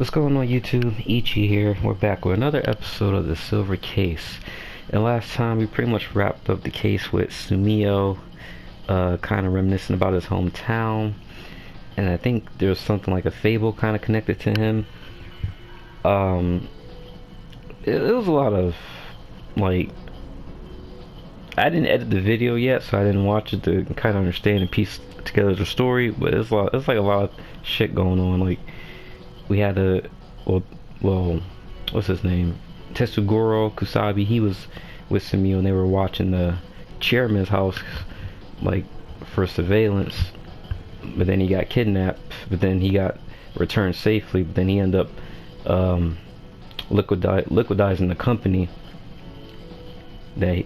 What's going on YouTube? Ichi here. We're back with another episode of the Silver Case. And last time we pretty much wrapped up the case with Sumio, kind of reminiscing about his hometown. And I think there was something like a fable kind of connected to him. Um, it was a lot of, like, I didn't edit the video yet, so I didn't watch it to kind of understand and piece together the story. But it's like a lot of shit going on. Like, we had well, what's his name? Tetsugoro Kusabi. He was with Sumio, and they were watching the chairman's house, like, for surveillance. But then he got kidnapped. But then he got returned safely. But then he ended up liquidizing the company. They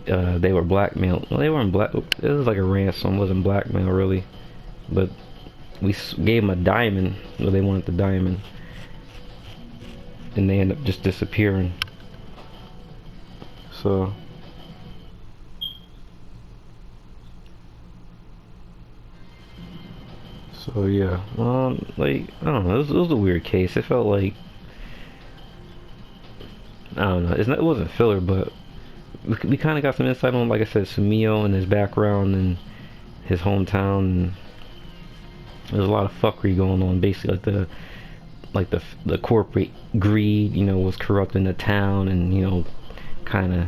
were blackmailed. Well, they weren't black. It was like a ransom. It wasn't blackmail really. But we gave him a diamond. Well, they wanted the diamond. And they end up just disappearing. So yeah, like, I don't know, it was a weird case. It felt like, I don't know, it wasn't filler, but we kind of got some insight on, like I said, Sumio and his background and his hometown. And there's a lot of fuckery going on, basically, like the corporate greed, you know, was corrupting the town, and, you know, kind of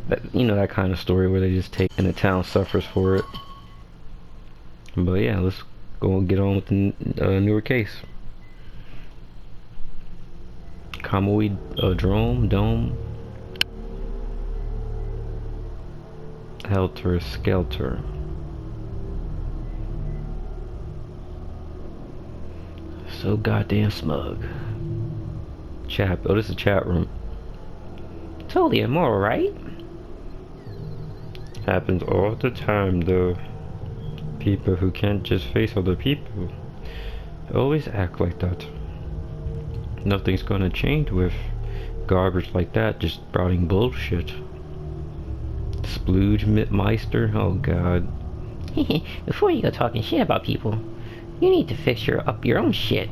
that kind of story where they just take and the town suffers for it. But yeah, let's go and get on with the newer case. Kamui Dome. Helter Skelter. So goddamn smug. Chat. Oh, this is a chat room. Totally immoral, right? Happens all the time, though. People who can't just face other people always act like that. Nothing's gonna change with garbage like that, just sprouting bullshit. Splooge Meister? Oh god. Before you go talking shit about people, you need to fix up your own shit.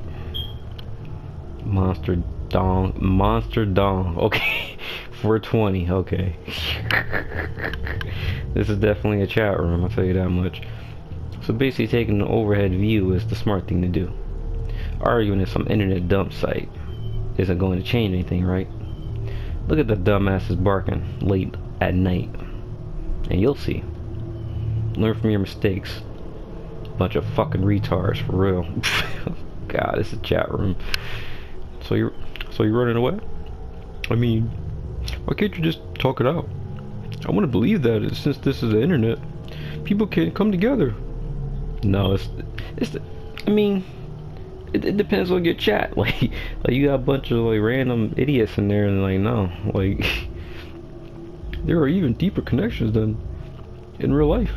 Monster Dong. Okay. 420, okay. This is definitely a chat room, I'll tell you that much. So basically taking the overhead view is the smart thing to do. Arguing at some internet dump site isn't going to change anything, right? Look at the dumbasses barking late at night. And you'll see. Learn from your mistakes. Bunch of fucking retards, for real. God, this is a chat room. So you're running away? I mean, why can't you just talk it out? I want to believe that since this is the internet, people can come together. No, I mean, it depends on your chat. Like you got a bunch of like random idiots in there, and like, no, like there are even deeper connections than in real life.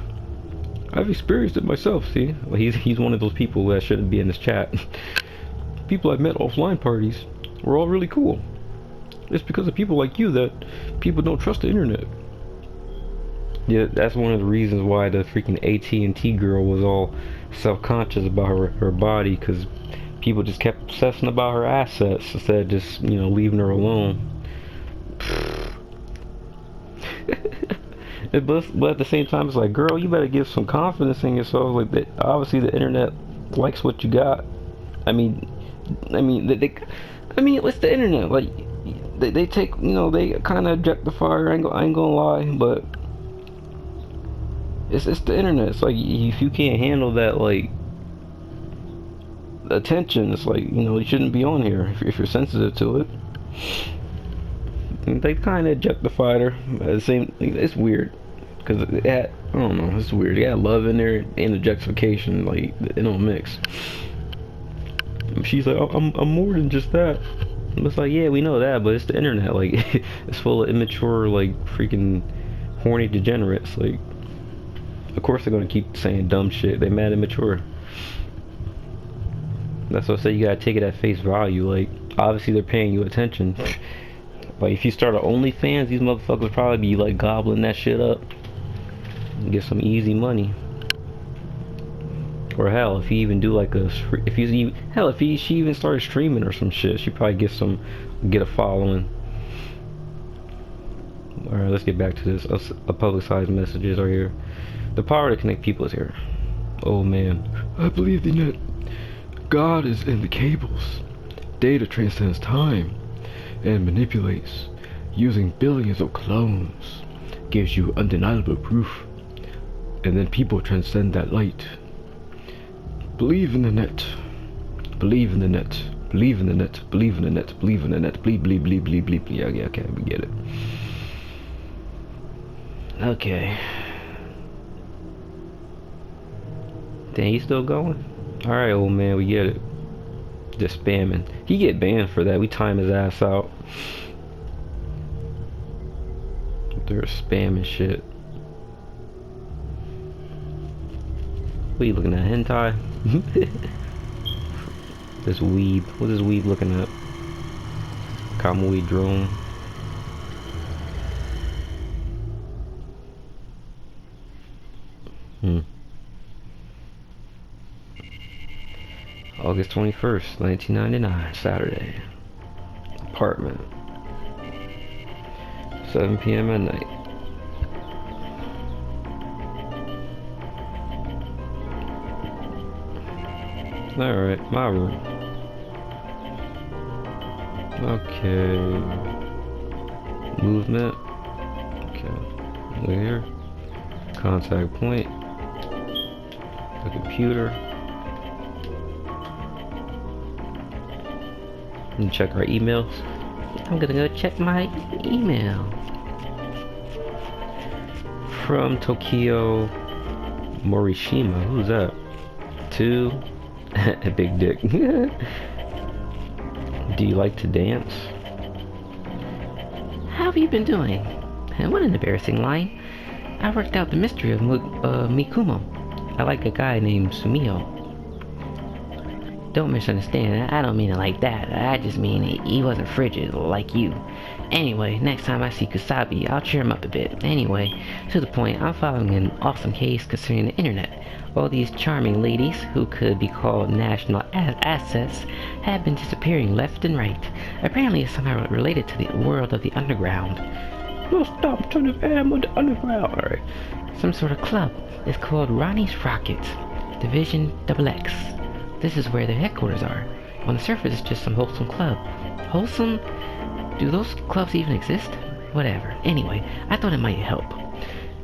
I've experienced it myself. See, like, he's one of those people that shouldn't be in this chat. People I've met offline parties were all really cool. It's because of people like you that people don't trust the internet. Yeah, that's one of the reasons why the freaking AT&T girl was all self-conscious about her body, because people just kept obsessing about her assets instead of just, you know, leaving her alone. But at the same time, it's like, girl, you better give some confidence in yourself. Like, that, obviously the internet likes what you got. I mean, it's the internet. Like, they take, you know, they kind of objectify her. I ain't gonna lie, but it's the internet. It's like, if you can't handle that, like, attention, it's like, you know, you shouldn't be on here if you're sensitive to it. And they kind of objectified her. At the same, it's weird, because it had, I don't know, it's weird. It got love in there and objectification, like, it don't mix. She's like, I'm more than just that. It's like, yeah, we know that, but it's the internet. Like, it's full of immature, like, freaking horny degenerates. Like, of course they're gonna keep saying dumb shit. They mad immature. That's what I say. You gotta take it at face value. Like, obviously they're paying you attention. Like, if you start an OnlyFans, these motherfuckers will probably be like gobbling that shit up and get some easy money. Or hell, if you even do like if you even, hell, if she even started streaming or some shit, she probably get a following. All right, let's get back to this. A publicized messages are here. The power to connect people is here. Oh man, I believe the net. God is in the cables. Data transcends time and manipulates using billions of clones. Gives you undeniable proof. And then people transcend that light. Believe in the net. Believe in the net. Believe in the net. Believe in the net. Believe in the net. Believe, believe, believe, believe, believe. Yeah, okay, we get it. Okay. Dang, he's still going? Alright, old man, we get it. Just spamming. He get banned for that. We time his ass out. They're spamming shit. What are you looking at? Hentai? This weeb. What is weeb looking at? Kamui drone. August 21st, 1999, Saturday. Apartment. 7 p.m. at night. Alright, my room. Okay. Movement. Okay. We're here. Contact point. The computer. And check our emails. I'm gonna go check my email. From Tokyo Morishima. Who's that? To a big dick. Do you like to dance? How have you been doing? And what an embarrassing line. I worked out the mystery of Mikumo. I like a guy named Sumio. Don't misunderstand, I don't mean it like that. I just mean he wasn't frigid like you. Anyway, next time I see Kusabi, I'll cheer him up a bit. Anyway, to the point, I'm following an awesome case concerning the internet. All these charming ladies, who could be called national assets, have been disappearing left and right. Apparently it's somehow related to the world of the underground. No, stop, turn the fan on the underground. Alright. Some sort of club. It's called Ronnie's Rockets, Division XX. This is where their headquarters are. On the surface, it's just some wholesome club. Wholesome? Do those clubs even exist? Whatever. Anyway, I thought it might help.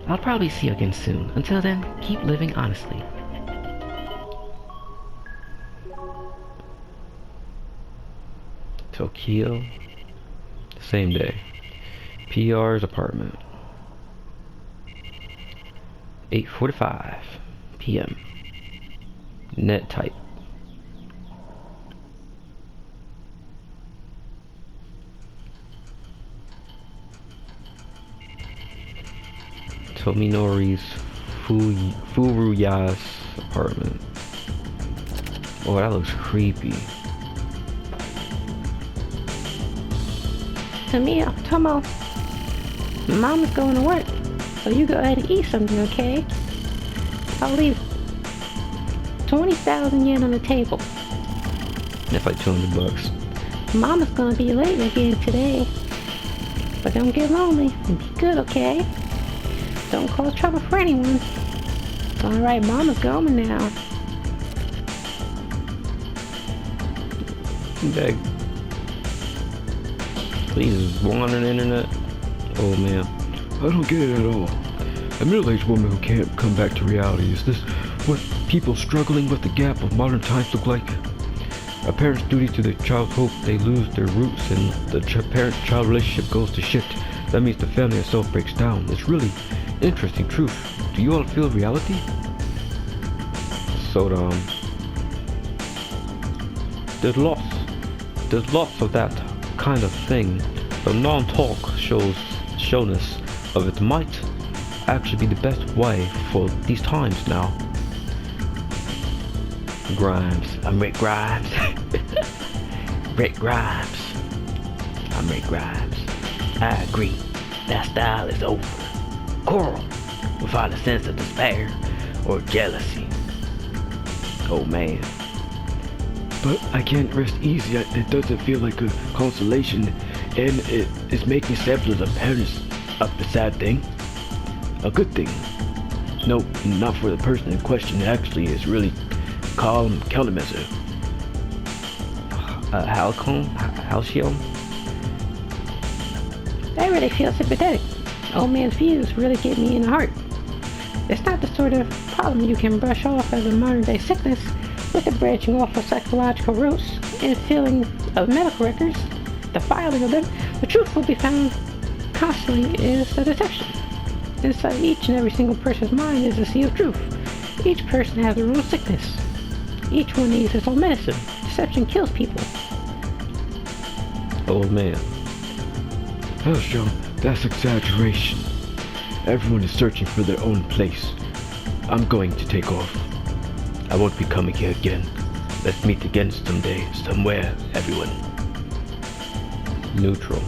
I'll probably see you again soon. Until then, keep living honestly. Tokyo. Same day. PR's apartment. 8:45 p.m. Net type. Tominori's Furuya's apartment. Oh, that looks creepy. Tomo, Mama's going to work, so you go ahead and eat something, okay? I'll leave 20,000 yen on the table. That's like $200. Mama's gonna be late again today, but don't get lonely and be good, okay? Don't cause trouble for anyone. Alright, Mama's going now. Beg. Please, wandering internet. Oh man. I don't get it at all. A middle-aged woman who can't come back to reality. Is this what people struggling with the gap of modern times look like? A parent's duty to their child's hope they lose their roots and the parent-child relationship goes to shit. That means the family itself breaks down. It's really interesting truth. Do you all feel reality? So there's lots of that kind of thing. The non-talk showness of it might actually be the best way for these times now. Grimes. I'm Rick Grimes. Rick Grimes. I'm Rick Grimes. I agree. That style is over. Coral, without a sense of despair or jealousy. Oh man. But I can't rest easy. It doesn't feel like a consolation, and it's making samples of parents a sad thing. A good thing. No, not for the person in question. It actually is really calm countermeasure. Halcyon? I really feel sympathetic. Old man's views really get me in the heart. It's not the sort of problem you can brush off as a modern-day sickness with the branching off of psychological roots and filling of medical records, the filing of them. The truth will be found constantly is the deception. Inside each and every single person's mind is a sea of truth. Each person has their own sickness. Each one needs its own medicine. Deception kills people. Old man. Well, Sean, that's exaggeration. Everyone is searching for their own place. I'm going to take off. I won't be coming here again. Let's meet again someday, somewhere, everyone. Neutral.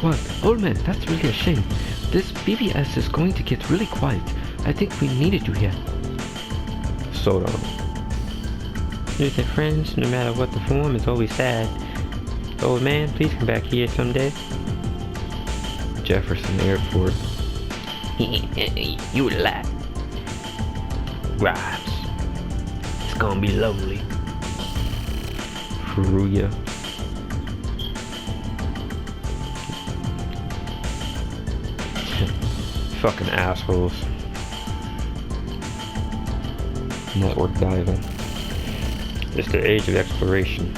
What? Old man, that's really a shame. This BBS is going to get really quiet. I think we needed you here. Soda. Listen, friends, no matter what the form, is always sad. Old man, please come back here someday. Jefferson Airport. You would laugh. Grimes. It's gonna be lonely. Furuya. Fucking assholes. Network diving. It's the age of exploration.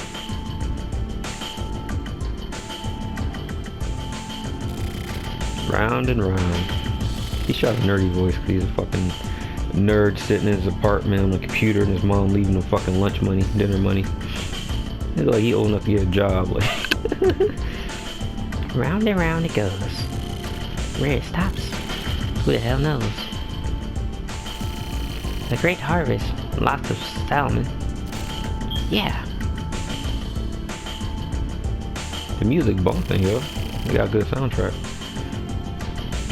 Round and round. He shot a nerdy voice because he's a fucking nerd sitting in his apartment on a computer and his mom leaving him fucking lunch money, dinner money. It's like he old enough to get a job. Like Round and round it goes. Where it stops, who the hell knows? A great harvest, lots of salmon. Yeah. the music bumping, yo. We got a good soundtrack.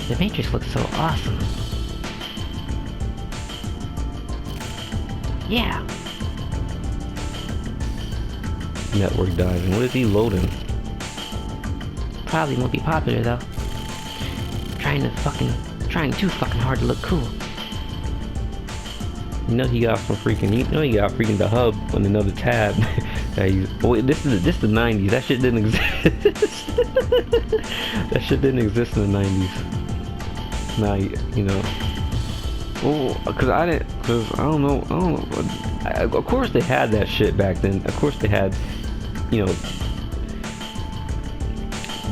The Matrix looks so awesome. Yeah. Network diving. What is he loading? Probably won't be popular though. Trying too fucking hard to look cool. You know he got some freaking. You know he got freaking the hub on another tab. That he's, oh wait, this is the 90s. That shit didn't exist. That shit didn't exist in the 90s. Now you know. Oh, cause I don't know. Of course they had that shit back then. Of course they had, you know.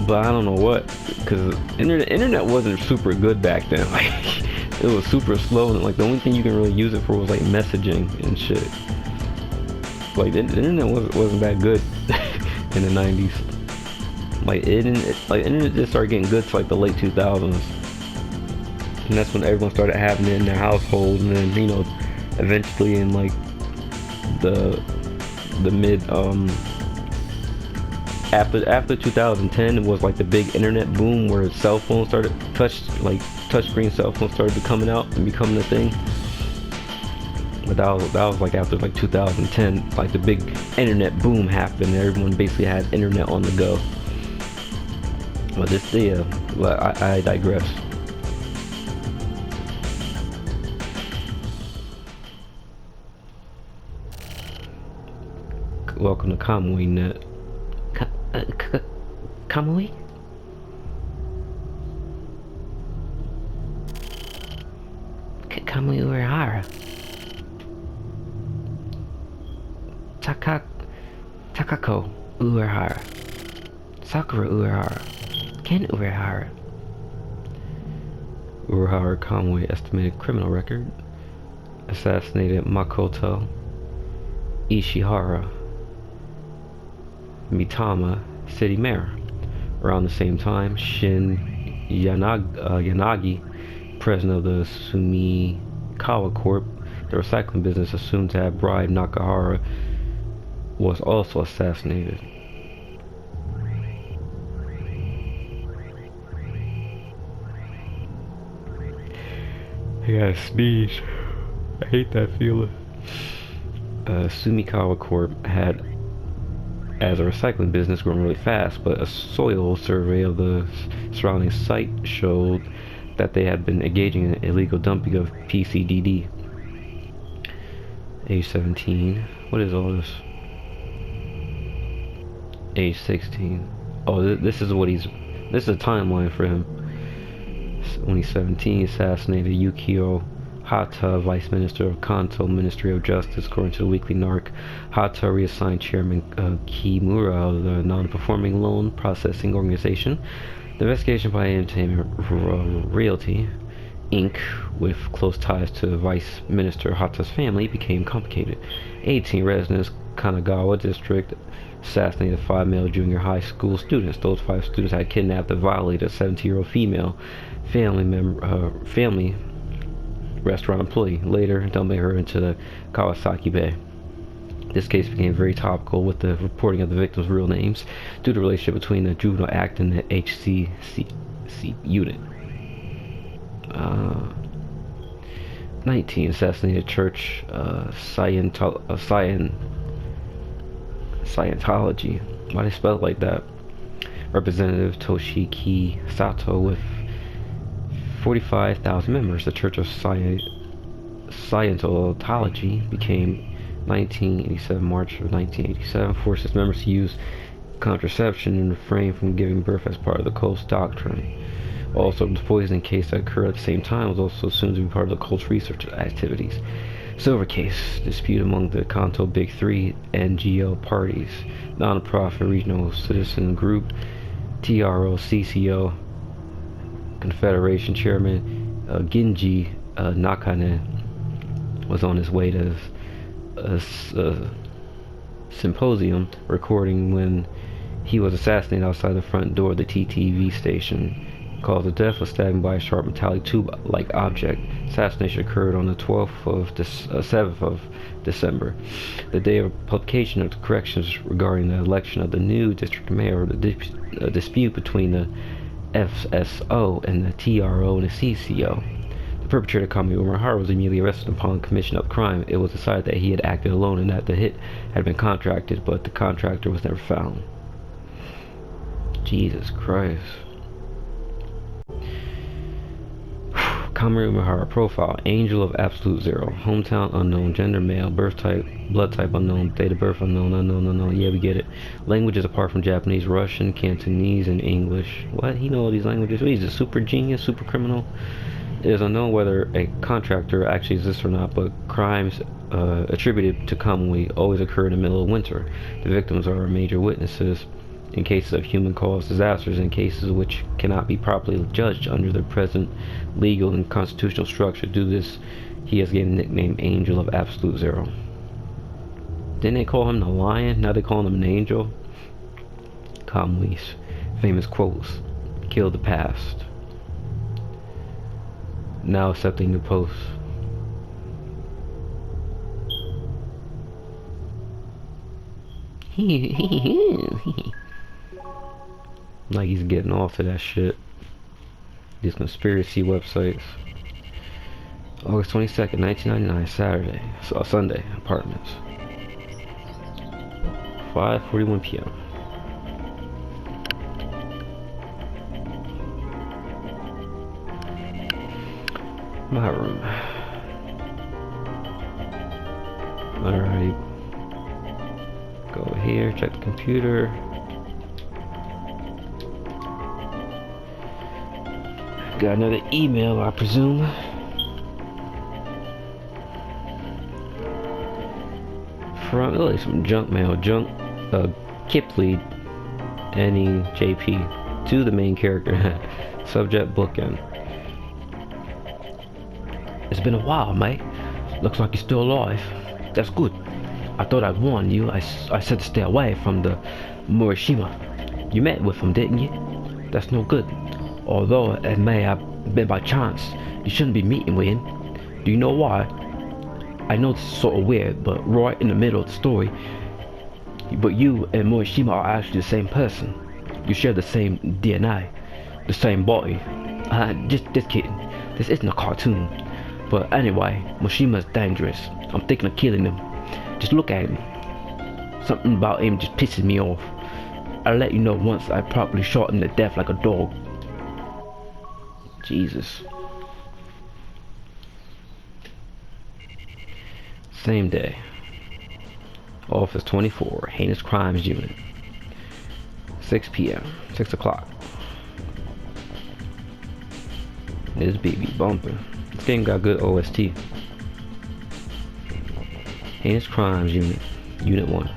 But I don't know what, cause internet wasn't super good back then. Like it was super slow, and like the only thing you can really use it for was like messaging and shit. Like the internet wasn't that good in the 90s. Like internet just started getting good to like the late 2000s, and that's when everyone started having it in their household. And then you know, eventually in like the mid after 2010, it was like the big internet boom where cell phones started touchscreen cell phones started coming out and becoming a thing. But that was like after like 2010, like the big internet boom happened. Everyone basically had internet on the go. But but I digress. Welcome to Kamui Net. Kamui? Kamui Urahara. Takako Urahara. Sakura Urahara. Ken Urahara. Urahara Kamui estimated criminal record. Assassinated Makoto Ishihara Mitama, city mayor. Around the same time, Shin Yanagi, president of the Sumikawa Corp, the recycling business assumed to have bribed Nakahara, was also assassinated. I gotta sneeze. I hate that feeling. Sumikawa Corp had, as a recycling business, grown really fast, but a soil survey of the surrounding site showed that they had been engaging in illegal dumping of PCDD. Age 17. What is all this? Age 16. Oh, this is what he's... This is a timeline for him. When he's 17, he assassinated Yukio Hata, Vice Minister of Kanto Ministry of Justice, according to the Weekly Narc. Hata reassigned Chairman Kimura of the Non-Performing Loan Processing Organization. The investigation by Entertainment Realty, Inc., with close ties to Vice Minister Hata's family, became complicated. 18 residents, Kanagawa District, assassinated 5 male junior high school students. Those 5 students had kidnapped and violated a 17-year-old female family restaurant employee, later dumping her into the Kawasaki Bay. This case became very topical with the reporting of the victims' real names due to the relationship between the Juvenile Act and the HCC unit. 19. Assassinated church Scientology. Why they spell it like that? Representative Toshiki Sato with 45,000 members. The Church of Scientology became 1987, March of 1987, forced its members to use contraception and refrain from giving birth as part of the cult's doctrine. Also, the poisoning case that occurred at the same time was also assumed to be part of the cult's research activities. Silver case, dispute among the Kanto Big Three NGO parties, non-profit regional citizen group, TRO-CCO, Confederation Chairman Ginji Nakane was on his way to a symposium recording when he was assassinated outside the front door of the TTV station. Cause of death was stabbing by a sharp metallic tube-like object. Assassination occurred on the 7th of December, the day of publication of the corrections regarding the election of the new district mayor. The dispute between the FSO and the TRO and the CCO. The perpetrator, Kami Umehara, was immediately arrested upon commission of the crime. It was decided that he had acted alone and that the hit had been contracted, but the contractor was never found. Jesus Christ. Kami Umehara profile: Angel of Absolute Zero. Hometown unknown. Gender male. Birth type, blood type unknown. Date of birth unknown. Yeah, we get it. Languages apart from Japanese: Russian, Cantonese, and English. What? He know all these languages? He's a super genius, super criminal. It is unknown whether a contractor actually exists or not, but crimes attributed to Kamui always occur in the middle of winter. The victims are major witnesses in cases of human-caused disasters, in cases which cannot be properly judged under the present legal and constitutional structure. Due to this, he has gained the nickname Angel of Absolute Zero. Didn't they call him the Lion? Now they call him an Angel? Kamui's famous quotes: kill the past. Now accepting new posts. Like he's getting off to that shit. These conspiracy websites. August 22nd, 1999, Saturday. Sunday, apartments. 5:41 p.m. My room. Alright. Go here, check the computer. Got another email, I presume. From, like some junk mail. Kipley, NEJP. To the main character. Subject bookend. It's been a while, mate. Looks like you're still alive. That's good. I thought I'd warn you. I said to stay away from the Morishima. You met with him, didn't you? That's no good. Although it may have been by chance, you shouldn't be meeting with him. Do you know why? I know this is sort of weird, but right in the middle of the story, but you and Morishima are actually the same person. You share the same DNA, the same body. Just kidding. This isn't a cartoon. But anyway, Moshima's dangerous. I'm thinking of killing him. Just look at him. Something about him just pisses me off. I'll let you know once I properly shot him to death like a dog. Jesus. Same day. Office 24, Heinous Crimes Unit. 6 p.m. 6 o'clock. This baby bumping. This game got good OST. Heinous Crimes Unit. Unit 1.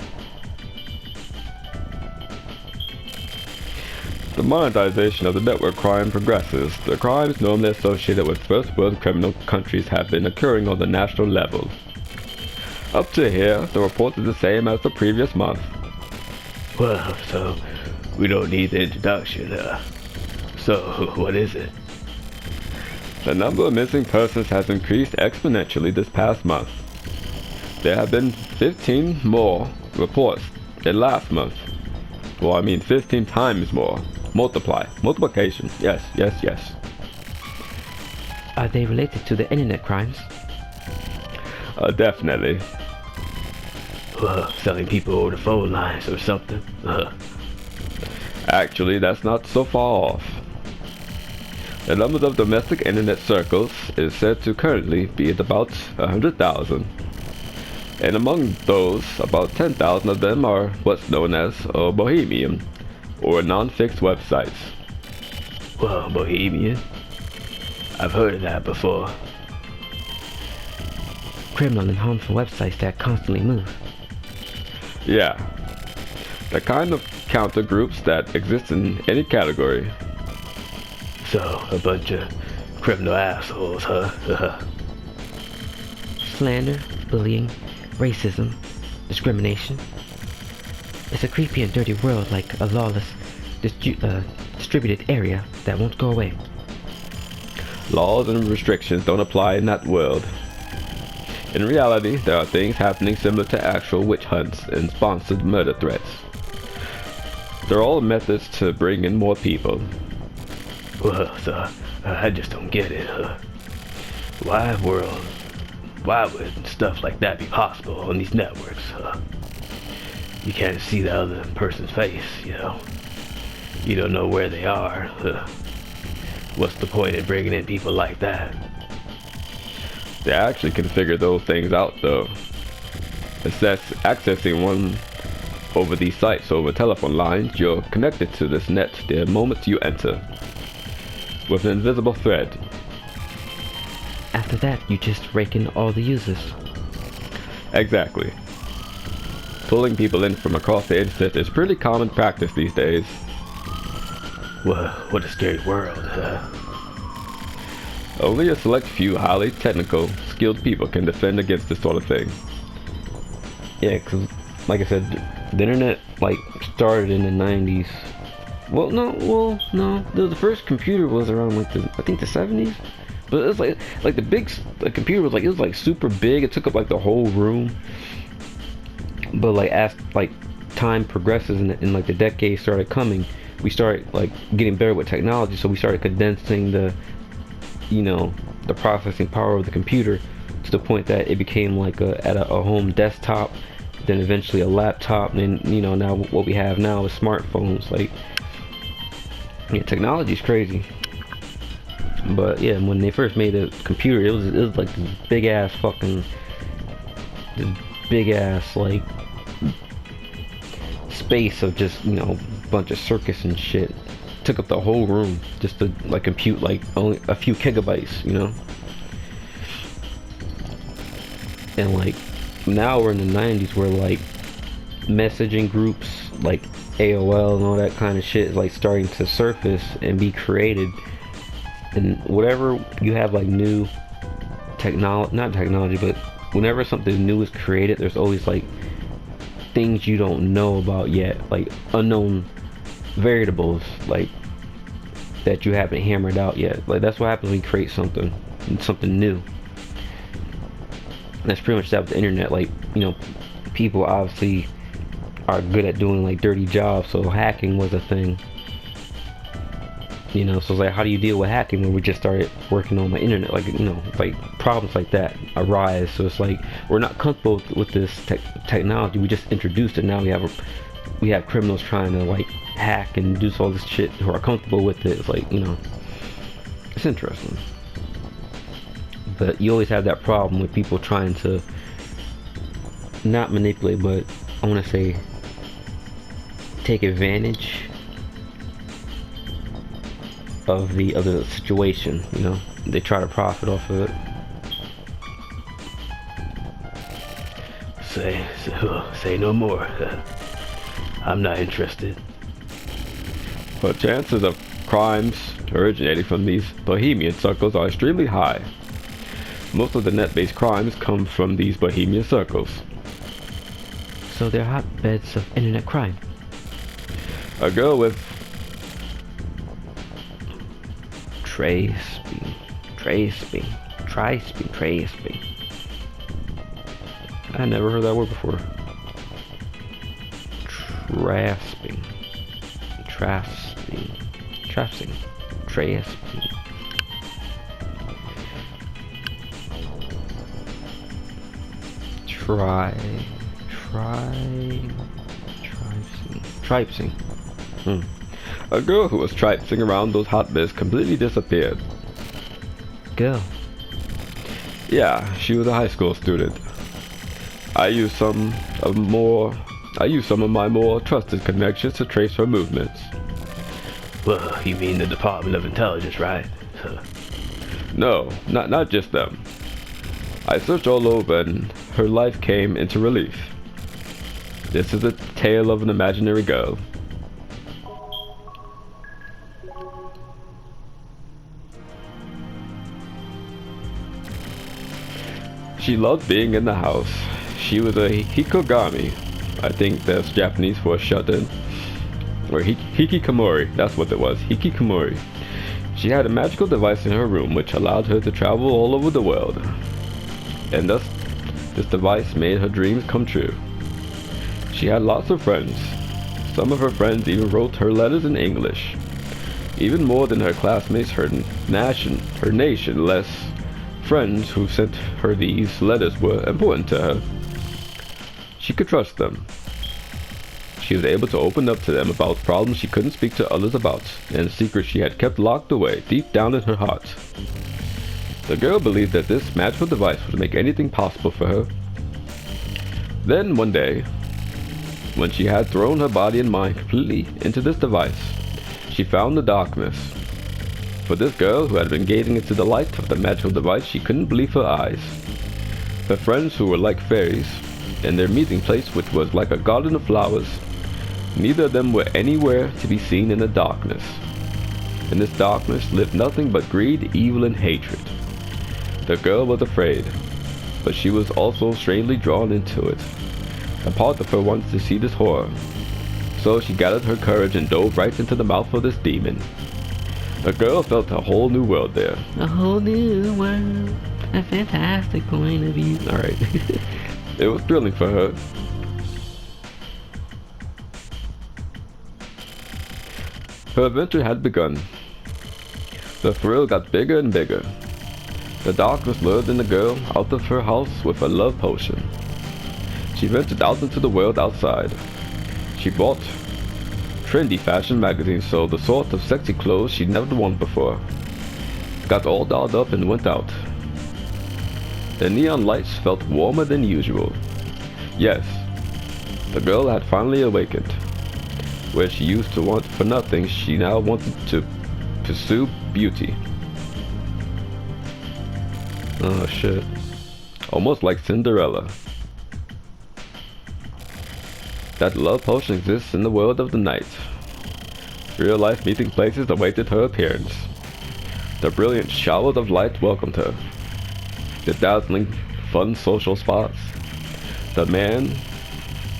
The monetization of the network crime progresses. The crimes normally associated with first world criminal countries have been occurring on the national level. Up to here, the report is the same as the previous month. Well, so we don't need the introduction, so what is it? The number of missing persons has increased exponentially this past month. There have been 15 more reports than last month. Well, I mean 15 times more. Multiplication. Yes. Are they related to the internet crimes? Definitely. Selling people over the phone lines or something. Actually, that's not so far off. The number of domestic internet circles is said to currently be at about 100,000. And among those, about 10,000 of them are what's known as Bohemian, or non-fixed websites. Well, Bohemian? I've heard of that before. Criminal and harmful websites that constantly move. Yeah, the kind of counter groups that exist in any category. So, a bunch of criminal assholes, huh? Slander, bullying, racism, discrimination. It's a creepy and dirty world, like a lawless, distributed area that won't go away. Laws and restrictions don't apply in that world. In reality, there are things happening similar to actual witch hunts and sponsored murder threats. They're all methods to bring in more people. Well, so, I just don't get it, Why would stuff like that be possible on these networks, You can't see the other person's face, you know? You don't know where they are, What's the point in bringing in people like that? They actually can figure those things out, though. Accessing one over these sites over telephone lines, you're connected to this net the moment you enter, with an invisible thread. After that, you just rake in all the users. Exactly. Pulling people in from across the internet is pretty common practice these days. Well, what a scary world, Only a select few highly technical, skilled people can defend against this sort of thing. Yeah, because, like I said, the internet, like, started in the 90s. Well, no. The first computer was around, like, I think the 70s? But it was like the computer was like, it was like super big. It took up like the whole room. But like as like time progresses and like the decades started coming, we started like getting better with technology. So we started condensing the processing power of the computer to the point that it became like at a home desktop, then eventually a laptop, and then now what we have now is smartphones. Like, yeah, technology is crazy. But yeah, when they first made a computer, it was like this big ass like space of just bunch of circuits and shit. Took up the whole room just to like compute like only a few gigabytes, And like now we're in the 90s where like messaging groups like AOL and all that kind of shit is like starting to surface and be created. And whatever you have like new not technology, but whenever something new is created, there's always like things you don't know about yet, like unknown variables, like that you haven't hammered out yet. Like that's what happens when you create something new. And that's pretty much that with the internet. Like, people obviously are good at doing like dirty jobs, so hacking was a thing. You know, so it's like, how do you deal with hacking when we just started working on the internet? Like, you know, like problems like that arise. So it's like we're not comfortable with this technology. We just introduced it. Now we have criminals trying to like hack and do all this shit who are comfortable with it. It's like, you know, it's interesting. But you always have that problem with people trying to not manipulate, but I want to say take advantage of the other situation. You know, they try to profit off of it. Say no more. I'm not interested. But chances of crimes originating from these bohemian circles are extremely high. Most of the net-based crimes come from these bohemian circles. So they're hotbeds of internet crime. A girl with Trasping. I never heard that word before. Trasping. Tripsing. A girl who was tripsing around those hotbeds completely disappeared. Girl. Yeah, she was a high school student. I used some of my more trusted connections to trace her movements. Well, you mean the Department of Intelligence, right? No, not just them. I searched all over and her life came into relief. This is a tale of an imaginary girl. She loved being in the house. She was a hikogami. I think that's Japanese for shut-in. Or hikikomori, that's what it was, hikikomori. She had a magical device in her room which allowed her to travel all over the world. And thus, this device made her dreams come true. She had lots of friends. Some of her friends even wrote her letters in English. Even more than her classmates, her nation-less friends who sent her these letters were important to her. She could trust them. She was able to open up to them about problems she couldn't speak to others about, and secrets she had kept locked away deep down in her heart. The girl believed that this magical device would make anything possible for her. Then one day, when she had thrown her body and mind completely into this device, she found the darkness. For this girl who had been gazing into the light of the magical device, she couldn't believe her eyes. Her friends who were like fairies, and their meeting place which was like a garden of flowers, neither of them were anywhere to be seen in the darkness. In this darkness lived nothing but greed, evil, and hatred. The girl was afraid, but she was also strangely drawn into it. A part of her wanted to see this horror, so she gathered her courage and dove right into the mouth of this demon. The girl felt a whole new world there. A whole new world. A fantastic point of view. Alright. It was thrilling for her. Her adventure had begun. The thrill got bigger and bigger. The darkness lured in the girl out of her house with a love potion. She ventured out into the world outside. She bought trendy fashion magazines, sold the sort of sexy clothes she'd never worn before. Got all dolled up and went out. The neon lights felt warmer than usual. Yes, the girl had finally awakened. Where she used to want for nothing, she now wanted to pursue beauty. Oh shit. Almost like Cinderella. That love potion exists in the world of the night. Real life meeting places awaited her appearance. The brilliant showers of light welcomed her. The dazzling, fun social spots. The man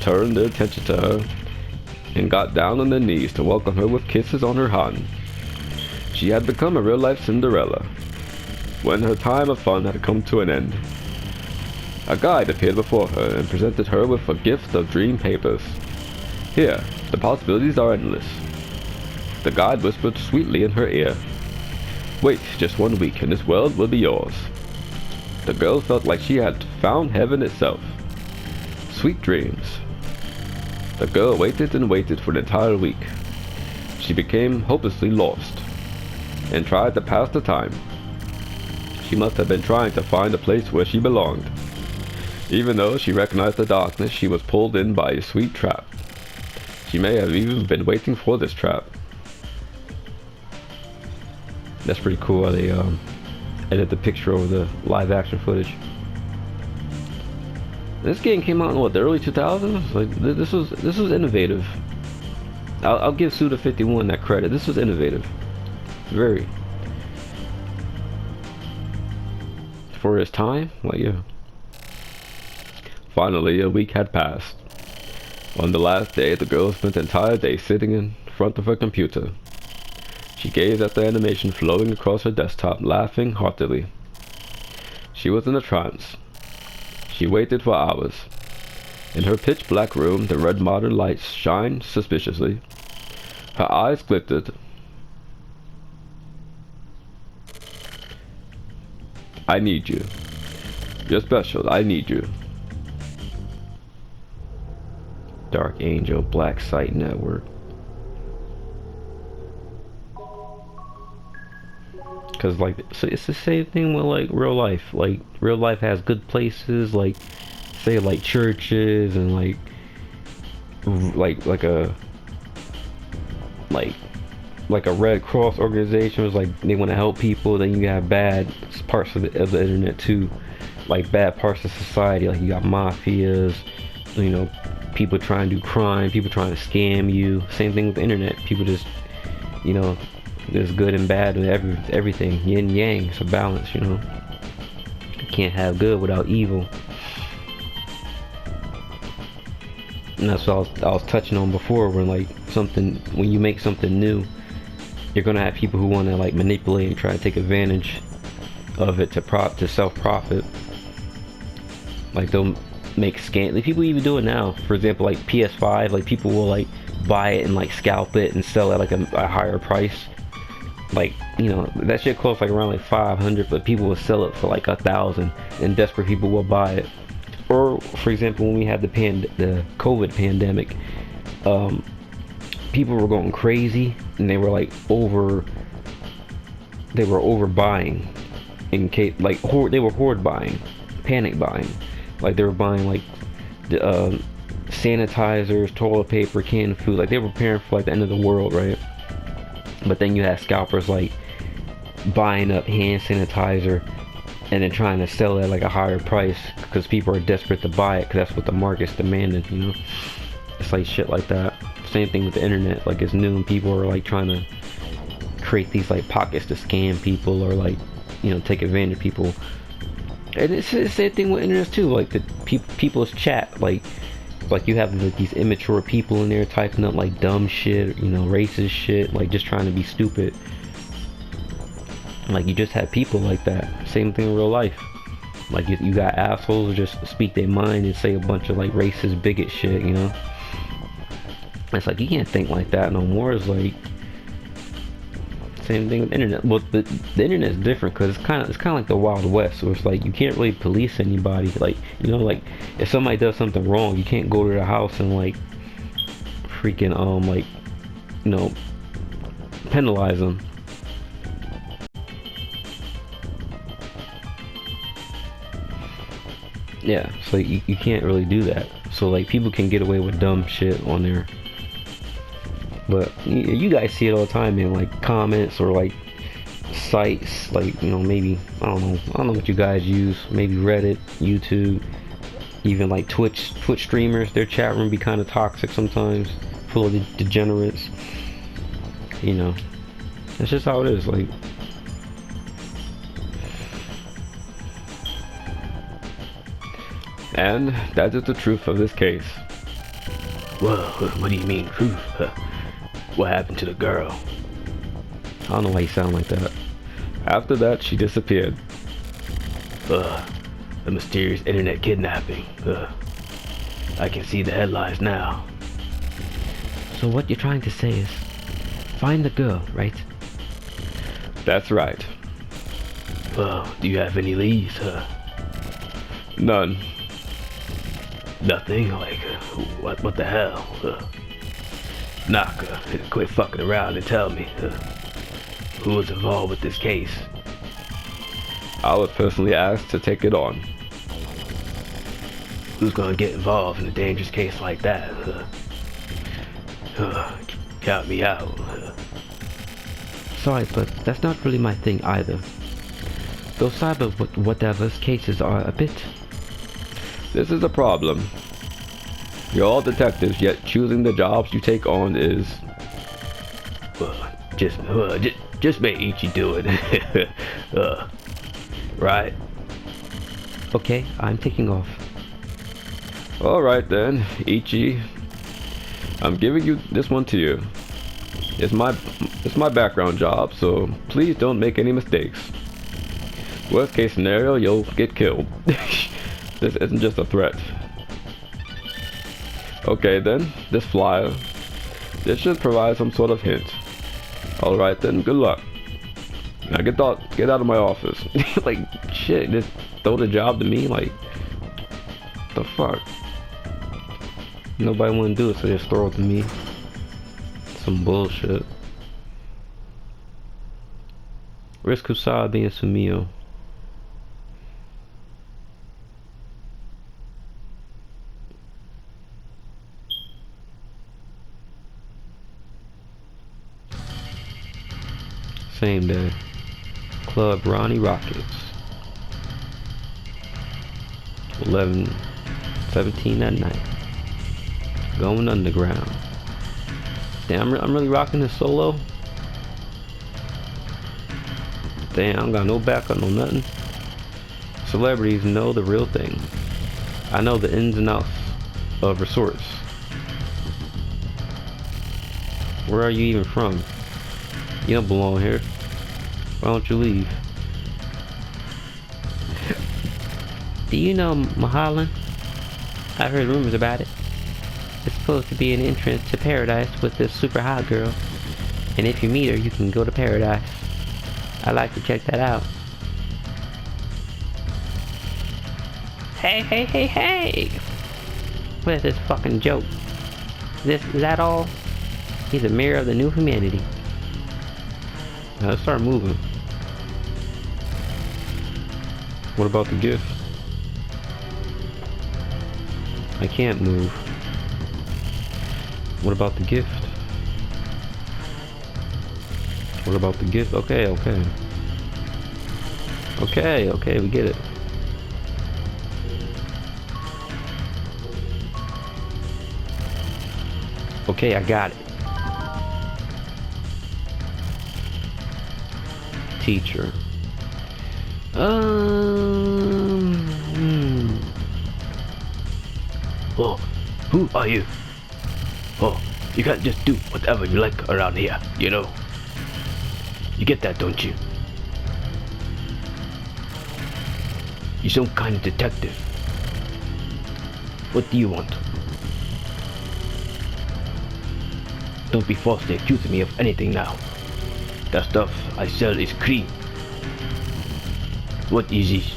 turned their attention to her and got down on their knees to welcome her with kisses on her hand. She had become a real-life Cinderella. When her time of fun had come to an end, a guide appeared before her and presented her with a gift of dream papers. Here, the possibilities are endless. The guide whispered sweetly in her ear. Wait just 1 week and this world will be yours. The girl felt like she had found heaven itself. Sweet dreams. The girl waited and waited for an entire week. She became hopelessly lost and tried to pass the time. She must have been trying to find a place where she belonged. Even though she recognized the darkness, she was pulled in by a sweet trap. She may have even been waiting for this trap. That's pretty cool how they edit the picture over the live action footage. This game came out in what, the early 2000s? Like this was innovative. I'll give Suda51 that credit. This was innovative. Very. For his time, like yeah. Finally, a week had passed. On the last day, the girl spent the entire day sitting in front of her computer. She gazed at the animation flowing across her desktop, laughing heartily. She was in a trance. She waited for hours. In her pitch-black room, the red modern lights shined suspiciously. Her eyes glittered. I need you. You're special. I need you. Dark Angel Black Site Network. Cause like so it's the same thing with like real life. Like real life has good places, like say like churches and like a Red Cross organization was like they want to help people. Then you have bad parts of the internet too, like bad parts of society. Like you got mafias, you know, people trying to do crime, people trying to scam you. Same thing with the internet. People just, you know, there's good and bad with everything. Yin yang, it's a balance, you know. You can't have good without evil. And that's what I was touching on before, when like when you make something new, you're gonna have people who want to like manipulate and try to take advantage of it to self-profit. Like they'll make scam. Like people even do it now. For example, like PS5, like people will like buy it and like scalp it and sell it at like a higher price. Like, you know, that shit costs like around like 500, but people will sell it for like 1,000, and desperate people will buy it. Or for example, when we had the COVID pandemic, people were going crazy and they were like overbuying in case, like they were hoard buying, panic buying. Like they were buying like sanitizers, toilet paper, canned food. Like they were preparing for like the end of the world, right? But then you have scalpers like buying up hand sanitizer and then trying to sell it at like a higher price because people are desperate to buy it because that's what the market's demanding, you know? It's like shit like that. Same thing with the internet. Like it's new and people are like trying to create these like pockets to scam people or like, you know, take advantage of people. And it's the same thing with internet too. Like the people's chat, like you have like these immature people in there typing up like dumb shit, you know, racist shit, like just trying to be stupid. Like you just have people like that. Same thing in real life. Like you got assholes who just speak their mind and say a bunch of like racist bigot shit, you know. It's like you can't think like that no more. It's like same thing with the internet. Well, the internet's different because it's kind of like the Wild West, where it's like you can't really police anybody. Like, you know, like if somebody does something wrong, you can't go to their house and like freaking like, you know, penalize them. Yeah, so you can't really do that. So like people can get away with dumb shit on there. But you guys see it all the time in like comments or like sites, like, you know, maybe I don't know what you guys use, maybe Reddit, YouTube, even like Twitch streamers. Their chat room be kind of toxic sometimes, full of degenerates. You know, that's just how it is. Like, and that is the truth of this case. Whoa, what do you mean truth? What happened to the girl? I don't know why you sound like that. After that, she disappeared. The mysterious internet kidnapping. I can see the headlines now. So what you're trying to say is find the girl, right? That's right. Well, do you have any leads? None. Nothing? Like, what the hell? Knock, quit fucking around and tell me. Who was involved with this case? I was personally asked to take it on. Who's gonna get involved in a dangerous case like that? Count me out. Sorry, but that's not really my thing either. Those cyber whatever's cases are a bit... This is a problem. You're all detectives, yet choosing the jobs you take on is... Just make Ichi do it. Right? Okay, I'm taking off. Alright then, Ichi. I'm giving you this one to you. It's my background job, so please don't make any mistakes. Worst case scenario, you'll get killed. This isn't just a threat. Okay then, this flyer. This should provide some sort of hint. Alright then, good luck. Now get out of my office. Like, shit, just throw the job to me? Like, the fuck? Nobody want to do it, so just throw it to me. Some bullshit. Risk Kusabi and Sumio. Same day. Club Ronnie Rockets. 11:17 at night. Going underground. Damn, I'm really rocking this solo. Damn, I don't got no backup, no nothing. Celebrities know the real thing. I know the ins and outs of resorts. Where are you even from? You don't belong here. Why don't you leave? Do you know Mahalan? I've heard rumors about it. It's supposed to be an entrance to paradise with this super hot girl. And if you meet her, you can go to paradise. I'd like to check that out. Hey! What is this fucking joke? Is that all? He's a mirror of the new humanity. Now let's start moving. What about the gift? I can't move. What about the gift? What about the gift? Okay, we get it. Okay, I got it. Teacher. Oh, who are you? Oh, you can't just do whatever you like around here, you know? You get that, don't you? You're some kind of detective. What do you want? Don't be falsely accusing me of anything now. That stuff I sell is cream. What is this?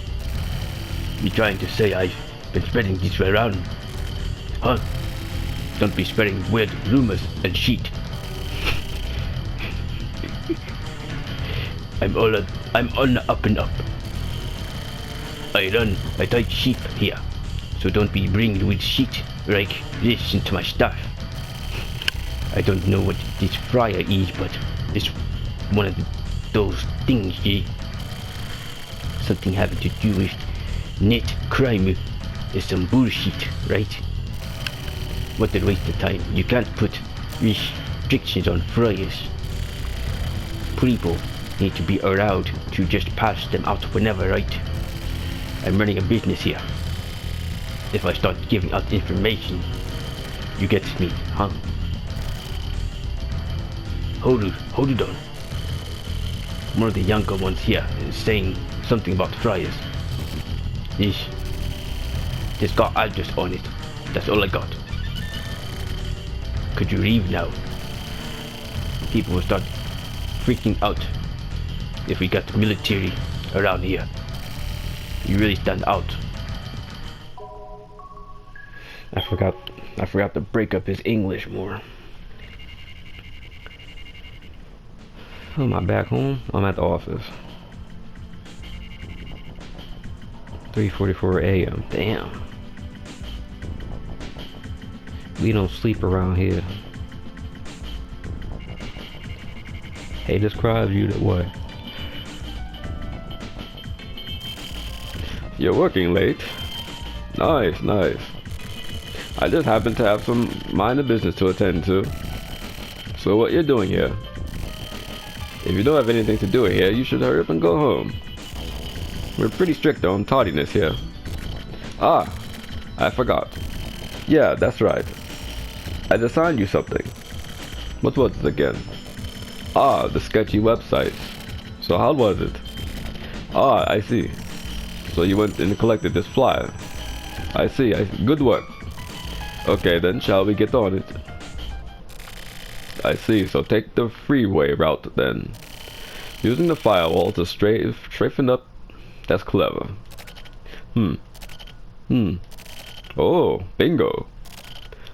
You trying to say I've been spreading this around? Huh? Don't be spreading weird rumors and shit. I'm on the up and up. I run a tight ship here, so don't be bringing with shit like this into my stuff. I don't know what this fryer is, but it's one of those things, yeah. Something having to do with net crime is some bullshit, right? What a waste of time. You can't put restrictions on fryers. People need to be allowed to just pass them out whenever, right? I'm running a business here. If I start giving out information, you get me, huh? Hold it on. One of the younger ones here is saying something about fryers. This got address on it. That's all I got. Could you leave now? People will start freaking out if we got the military around here. You really stand out. I forgot to break up his English more. Am I back home? I'm at the office. 3:44 a.m. Damn. We don't sleep around here. Hey, describe you that way. You're working late. Nice, nice. I just happen to have some minor business to attend to. So what you're doing here? If you don't have anything to do here, you should hurry up and go home. We're pretty strict on tardiness here. Ah, I forgot. Yeah, that's right. I assigned you something. What was it again? Ah, the sketchy websites. So how was it? Ah, I see. So you went and collected this flyer. I see. Good work. Okay, then shall we get on it? I see. So take the freeway route then. Using the firewall to straighten up. That's clever. Oh, bingo.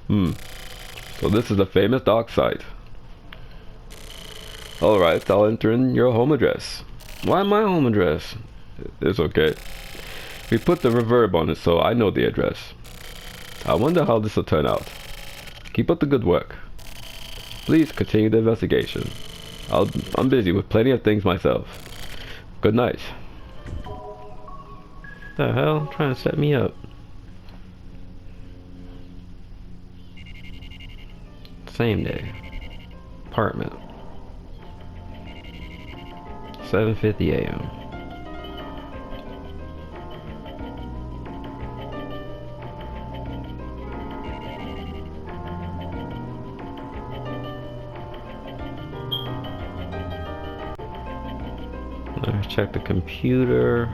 So this is the famous dark site. Alright, I'll enter in your home address. Why my home address? It's okay. We put the reverb on it so I know the address. I wonder how this will turn out. Keep up the good work. Please continue the investigation. I'm busy with plenty of things myself. Good night. The hell? Trying to set me up. Same day. Apartment. 7:50 a.m. Let's check the computer.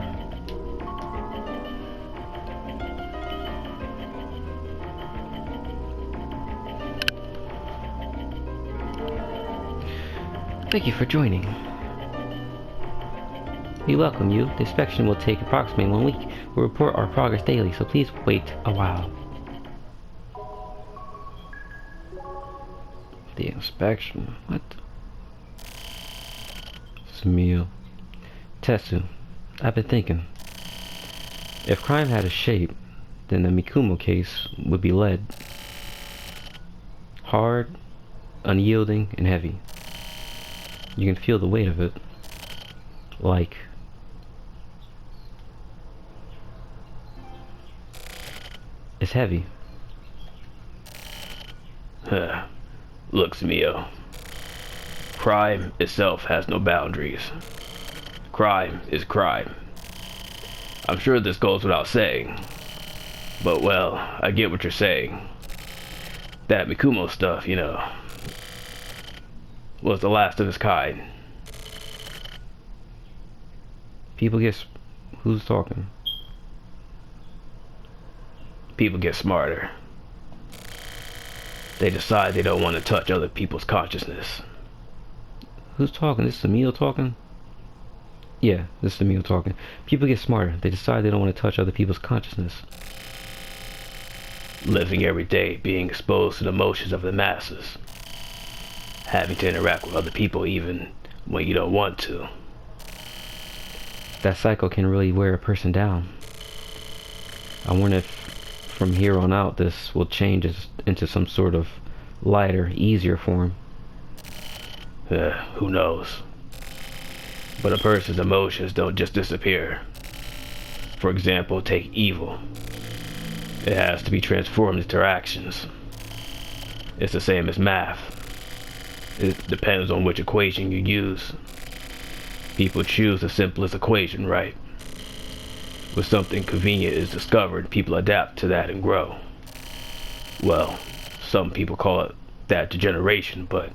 Thank you for joining. We welcome you. The inspection will take approximately 1 week. We'll report our progress daily, so please wait a while. The inspection? What? Sumio. Tetsu, I've been thinking. If crime had a shape, then the Mikumo case would be lead. Hard, unyielding, and heavy. You can feel the weight of it. Like... it's heavy. Look, Sumio. Crime itself has no boundaries. Crime is crime. I'm sure this goes without saying. But, well, I get what you're saying. That Mikumo stuff, you know, was the last of its kind. People get... Who's talking? People get smarter. They decide they don't want to touch other people's consciousness. Who's talking? This is Emil talking? Yeah, this is Emil talking. People get smarter. They decide they don't want to touch other people's consciousness. Living every day, being exposed to the emotions of the masses. Having to interact with other people even when you don't want to. That cycle can really wear a person down. I wonder if from here on out this will change into some sort of lighter, easier form. Who knows? But a person's emotions don't just disappear. For example, take evil. It has to be transformed into actions. It's the same as math. It depends on which equation you use. People choose the simplest equation, right? When something convenient is discovered, people adapt to that and grow. Well, some people call it that degeneration, but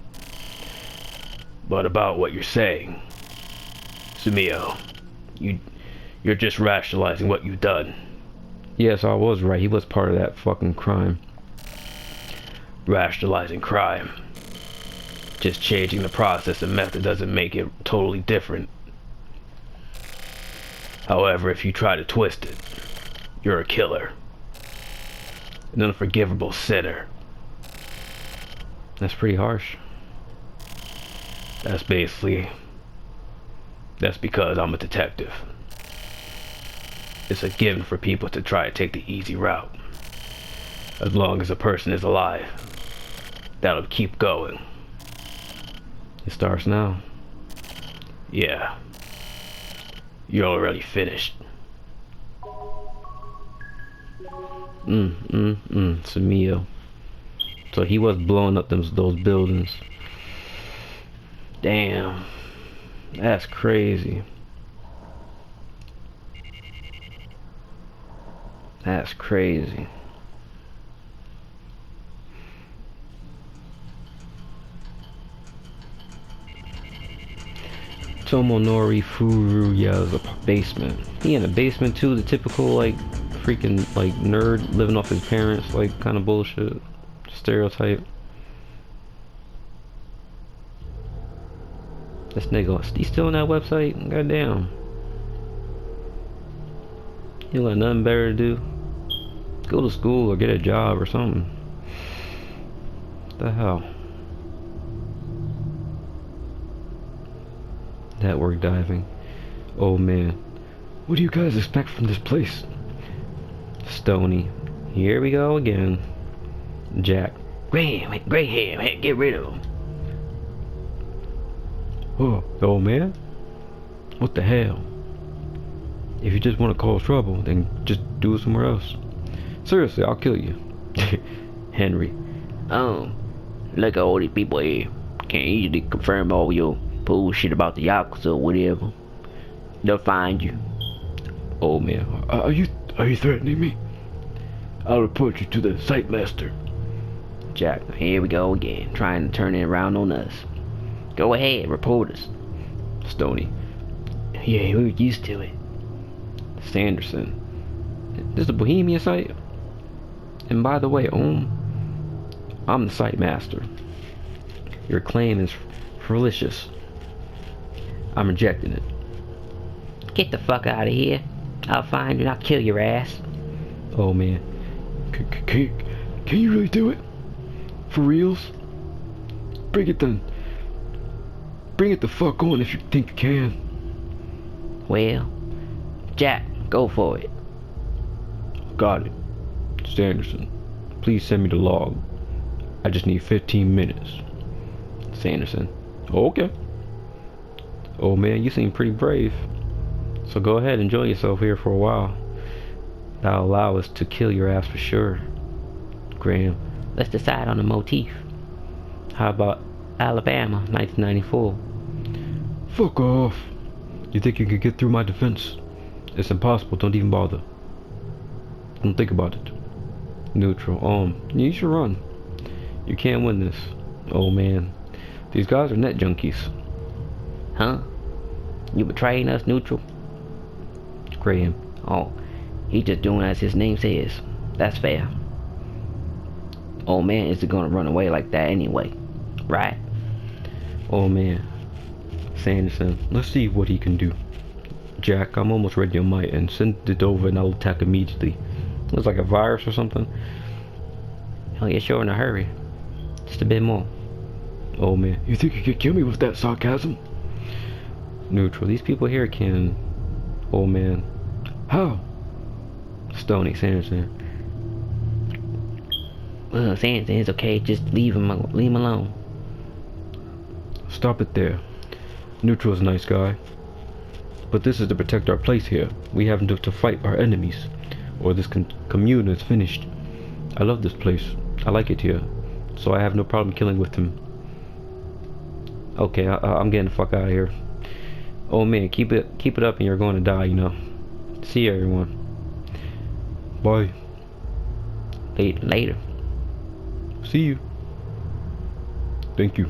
about what you're saying, Sumio, you're just rationalizing what you've done. Yes, I was right. He was part of that fucking crime. Rationalizing crime. Just changing the process and method doesn't make it totally different. However, if you try to twist it, you're a killer. An unforgivable sinner. That's pretty harsh. That's because I'm a detective. It's a given for people to try to take the easy route. As long as a person is alive, that'll keep going. It starts now. Yeah. You're already finished. Samio. So he was blowing up those buildings. Damn. That's crazy. That's crazy. Tomonori Furuya's basement. He in the basement too, the typical like freaking like nerd living off his parents, like kind of bullshit stereotype. This nigga, he's still on that website? Goddamn. You got nothing better to do? Go to school or get a job or something. What the hell? Network diving. Oh man. What do you guys expect from this place? Stony. Here we go again. Jack. Graham, get rid of him. Oh man? What the hell? If you just want to cause trouble, then just do it somewhere else. Seriously, I'll kill you. Henry. Look at all these people here. Can't easily confirm all your bullshit about the Yakuza or whatever. They'll find you. Oh man, are you threatening me? I'll report you to the site master. Jack, here we go again, trying to turn it around on us. Go ahead, report us. Stony. Yeah, we're used to it. Sanderson. This is a Bohemian site? And by the way, I'm the site master. Your claim is fallacious. I'm rejecting it. Get the fuck out of here. I'll find you and I'll kill your ass. Oh man. Can you really do it? For reals? Bring it then. Bring it the fuck on if you think you can. Well, Jack, go for it. Got it. Sanderson, please send me the log. I just need 15 minutes. Sanderson. Okay. Oh man, you seem pretty brave. So go ahead, enjoy yourself here for a while. That'll allow us to kill your ass for sure. Graham. Let's decide on a motif. How about Alabama, 1994? Fuck off. You think you could get through my defense? It's impossible, don't even bother. Don't think about it. Neutral. You should run. You can't win this. Oh man. These guys are net junkies. Huh? You betraying us, Neutral? Graham. Oh, he just doing as his name says. That's fair. Oh man, is it gonna run away like that anyway? Right? Oh man. Sanderson, let's see what he can do. Jack, I'm almost ready on my end. Send it over and I'll attack immediately. Looks like a virus or something. Oh, you're sure in a hurry. Just a bit more. Oh man. You think you could kill me with that sarcasm? Neutral. These people here can... Oh man. How? Stony, Sanderson. Sanderson, it's okay. Just leave him alone. Stop it there. Neutral's a nice guy. But this is to protect our place here. We have to fight our enemies. Or this commune is finished. I love this place. I like it here. So I have no problem killing with him. Okay, I'm getting the fuck out of here. Oh man, keep it up and you're going to die, you know. See you, everyone. Bye. Later. See you. Thank you.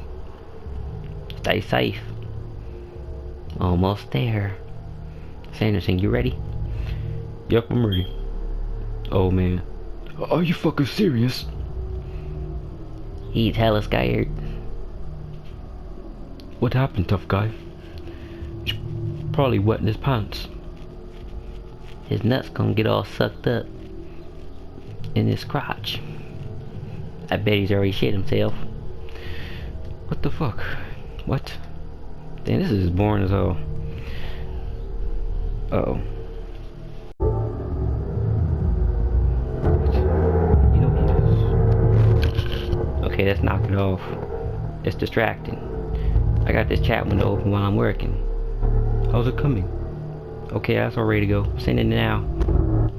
Stay safe. Almost there. Sanderson, you ready? Yep, I'm ready. Oh man. Are you fucking serious? He's hella scared. What happened, tough guy? He's probably wetting his pants. His nuts gonna get all sucked up in his crotch. I bet he's already shit himself. What the fuck? What? Damn, this is boring as hell. Uh-oh. You know he is. Okay, let's knock it off. It's distracting. I got this chat window open while I'm working. How's it coming? Okay, that's all ready to go. Sending it now.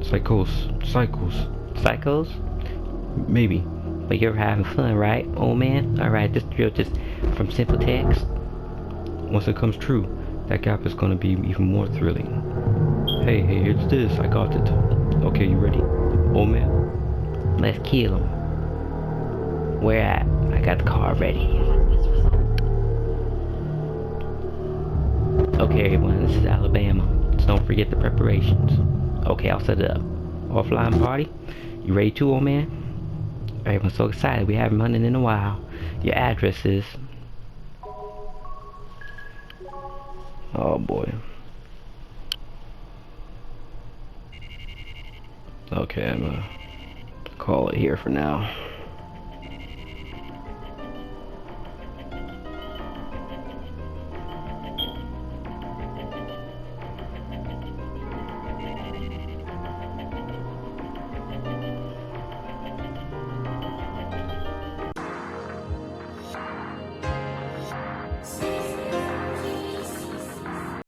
Cycles. Psychos? Maybe. But you're having fun, right, old man? Alright, this drill just from simple text. Once it comes true, that gap is gonna be even more thrilling. Hey, it's this. I got it. Okay, you ready? Old man? Let's kill him. Where at? I got the car ready. Okay, everyone, this is Alabama. So don't forget the preparations. Okay, I'll set it up. Offline party? You ready too, old man? Everyone's so excited. We haven't run in a while. Your address is... Oh boy. Okay, I'm gonna call it here for now.